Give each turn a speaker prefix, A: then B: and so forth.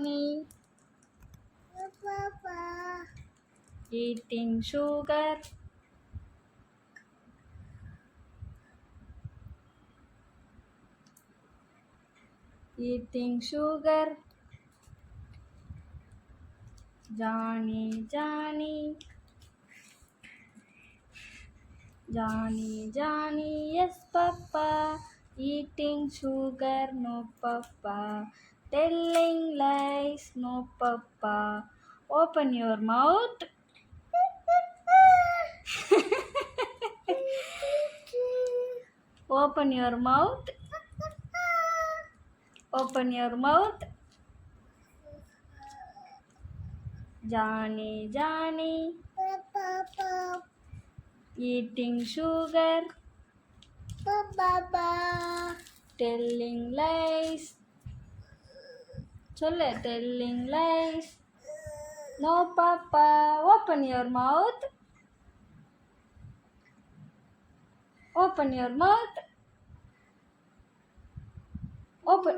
A: Johnny.
B: Papa.
A: Eating sugar. Eating sugar. Johnny, Johnny. Johnny, Johnny, yes, Papa. Eating sugar, no, Papa. Telling lies, no, Papa. Open your mouth. Open your mouth. Open your mouth. Johnny, Johnny.
B: Papa.
A: Eating sugar.
B: Papa.
A: Telling lies. சொல்லு telling lies. No, Papa. Open your mouth. Open your mouth. Open.